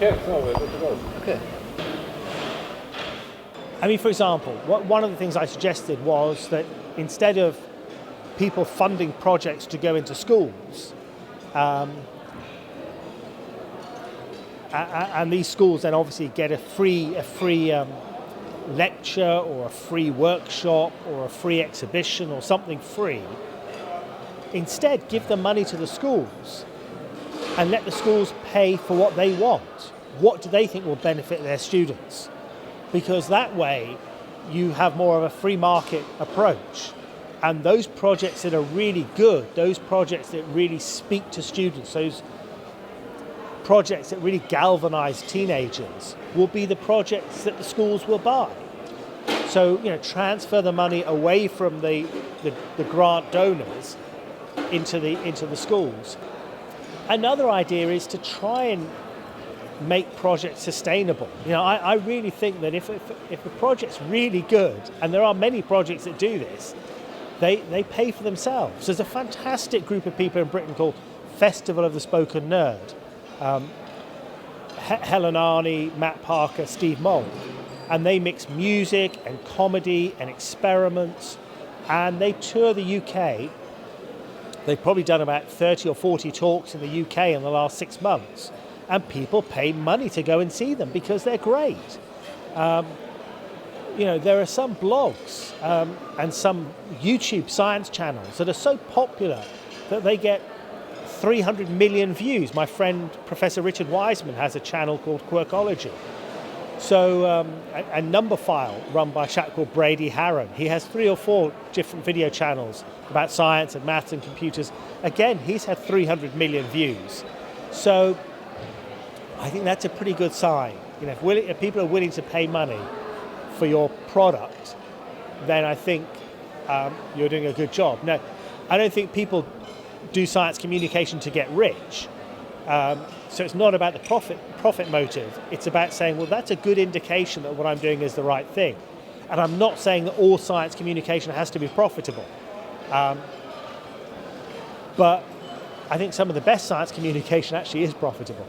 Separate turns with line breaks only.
Okay, so we're good to go.
Okay.
I mean, for example, one of the things I suggested was that instead of people funding projects to go into schools, and these schools then obviously get a free lecture or a free workshop or a free exhibition or something free, instead give the money to the schools and let the schools pay for what they want. What do they think will benefit their students? Because that way you have more of a free market approach. And those projects that are really good, those projects that really speak to students, those projects that really galvanize teenagers will be the projects that the schools will buy. So, transfer the money away from the grant donors into the schools. Another idea is to try and make projects sustainable. I really think that if a project's really good, and there are many projects that do this, they pay for themselves. There's a fantastic group of people in Britain called Festival of the Spoken Nerd. Helen Arney, Matt Parker, Steve Mould, and they mix music and comedy and experiments, and they tour the UK. They've probably done about 30 or 40 talks in the UK in the last 6 months, and people pay money to go and see them because they're great. There are some blogs and some YouTube science channels that are so popular that they get 300 million views. My friend Professor Richard Wiseman has a channel called Quirkology. So a Numberphile run by a chap called Brady Harron. He has 3 or 4 different video channels about science and maths and computers. Again, he's had 300 million views. So I think that's a pretty good sign. If people are willing to pay money for your product, then I think you're doing a good job. Now, I don't think people do science communication to get rich. So it's not about the profit motive. It's about saying, well, that's a good indication that what I'm doing is the right thing. And I'm not saying that all science communication has to be profitable. But I think some of the best science communication actually is profitable.